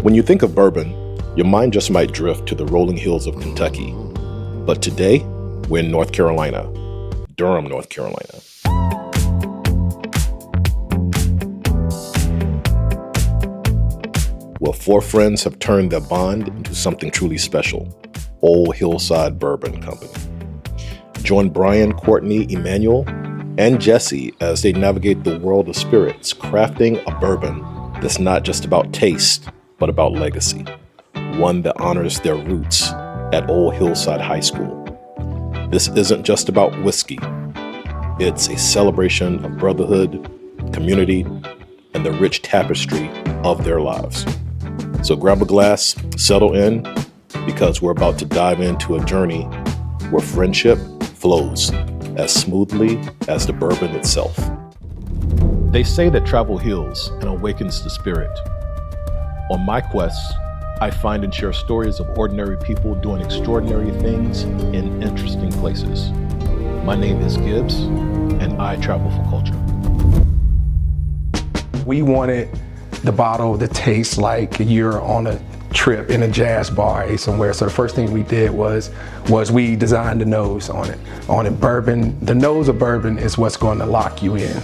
When you think of bourbon, your mind just might drift to the rolling hills of Kentucky. But today, we're in North Carolina, Durham, North Carolina. Where four friends have turned their bond into something truly special, Old Hillside Bourbon Company. Join Brian, Courtney, Emmanuel, and Jesse as they navigate the world of spirits, crafting a bourbon that's not just about taste, but about legacy, one that honors their roots at Old Hillside High School. This isn't just about whiskey. It's a celebration of brotherhood, community, and the rich tapestry of their lives. So grab a glass, settle in, because we're about to dive into a journey where friendship flows as smoothly as the bourbon itself. They say that travel heals and awakens the spirit. On my quests, I find and share stories of ordinary people doing extraordinary things in interesting places. My name is Gibbs, and I travel for culture. We wanted the bottle to taste like you're on a trip in a jazz bar somewhere. So the first thing we did was we designed the nose on it. Bourbon, the nose of bourbon is what's going to lock you in.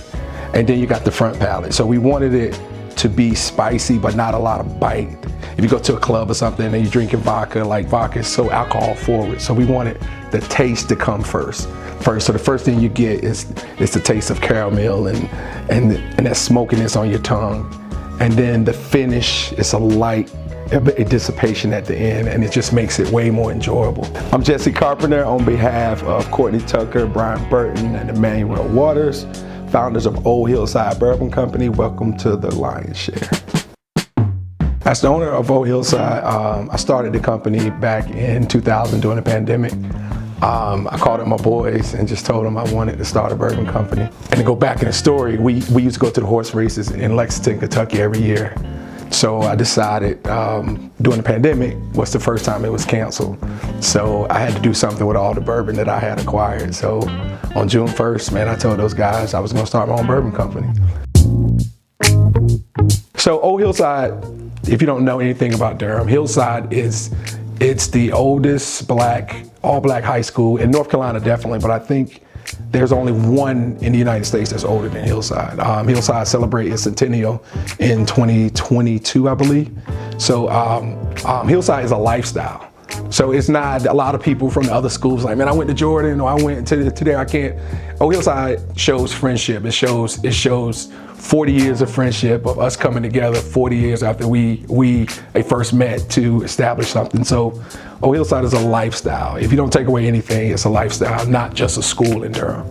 And then you got the front palate. So we wanted it to be spicy, but not a lot of bite. If you go to a club or something and you're drinking vodka, like vodka is so alcohol forward. So we wanted the taste to come first. So the first thing you get is the taste of caramel and that smokiness on your tongue. And then the finish is a dissipation at the end, and it just makes it way more enjoyable. I'm Jesse Carpenter on behalf of Courtney Tucker, Brian Burton, and Emmanuel Waters, founders of Old Hillside Bourbon Company. Welcome to the Lion's Share. As the owner of Old Hillside, I started the company back in 2000 during the pandemic. I called up my boys and just told them I wanted to start a bourbon company. And to go back in the story, we used to go to the horse races in Lexington, Kentucky every year. So I decided during the pandemic was the first time it was canceled. So I had to do something with all the bourbon that I had acquired. So on June 1st, man, I told those guys I was gonna start my own bourbon company. So Old Hillside, if you don't know anything about Durham, Hillside it's the oldest all black high school in North Carolina, definitely, but I think there's only one in the United States that's older than Hillside. Hillside celebrated its centennial in 2022, I believe. So Hillside is a lifestyle. So it's not a lot of people from the other schools like, man, I went to Jordan or I went to there, I can't. Old Hillside shows friendship. It shows 40 years of friendship, of us coming together 40 years after we first met to establish something. So Old Hillside is a lifestyle. If you don't take away anything, it's a lifestyle, not just a school in Durham.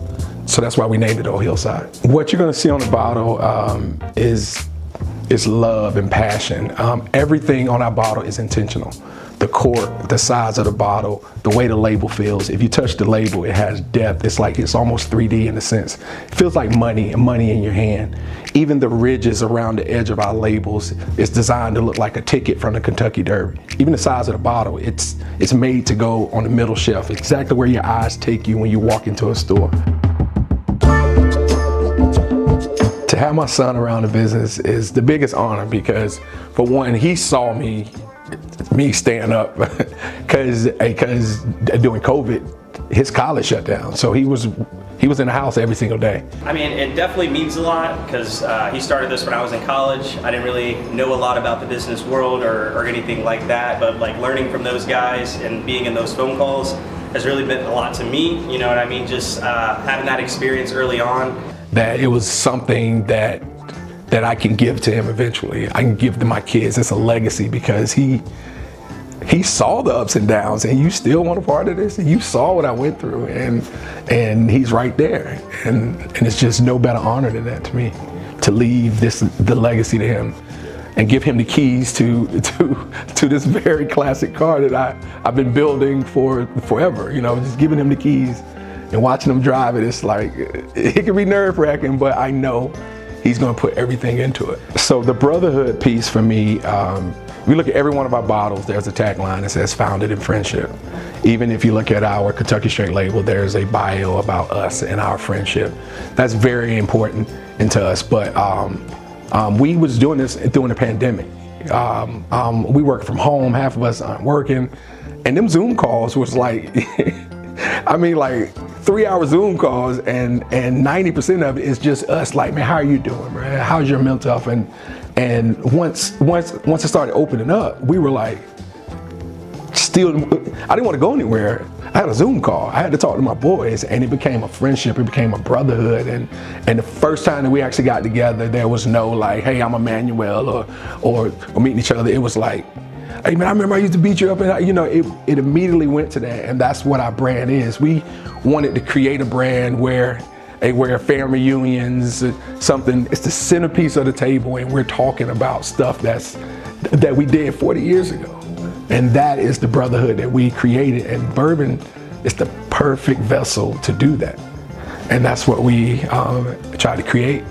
So that's why we named it Old Hillside. What you're gonna see on the bottle is love and passion. Everything on our bottle is intentional. The cork, the size of the bottle, the way the label feels. If you touch the label, it has depth. It's almost 3D in a sense. It feels like money in your hand. Even the ridges around the edge of our labels is designed to look like a ticket from the Kentucky Derby. Even the size of the bottle, it's made to go on the middle shelf, exactly where your eyes take you when you walk into a store. To have my son around the business is the biggest honor because, for one, he saw me stand up because during COVID, his college shut down. So he was in the house every single day. I mean, it definitely means a lot because he started this when I was in college. I didn't really know a lot about the business world or anything like that, but like learning from those guys and being in those phone calls has really meant a lot to me. You know what I mean? Just having that experience early on. That it was something that I can give to him eventually. I can give to my kids. It's a legacy because he saw the ups and downs, and you still want a part of this. You saw what I went through, and he's right there. And it's just no better honor than that to me, to leave the legacy to him and give him the keys to this very classic car that I've been building for forever. You know, just giving him the keys and watching him drive it. It's like, it can be nerve-wracking, but I know he's gonna put everything into it. So the brotherhood piece for me, we look at every one of our bottles, there's a tagline that says founded in friendship. Even if you look at our Kentucky Straight label, there's a bio about us and our friendship. That's very important to us, but we was doing this during the pandemic. We work from home, half of us aren't working. And them Zoom calls was like, I mean, like 3-hour Zoom calls, and 90% of it is just us like, man, how are you doing, man? How's your mental health? And once it started opening up, we were like, still, I didn't want to go anywhere. I had a Zoom call. I had to talk to my boys, and it became a friendship. It became a brotherhood. And the first time that we actually got together, there was no like, hey, I'm Emmanuel, or meeting each other. It was like, hey man, I remember I used to beat you up, and it immediately went to that. And that's what our brand is. We wanted to create a brand where family reunions, something, it's the centerpiece of the table, and we're talking about stuff that we did 40 years ago. And that is the brotherhood that we created, and bourbon is the perfect vessel to do that. And that's what we try to create.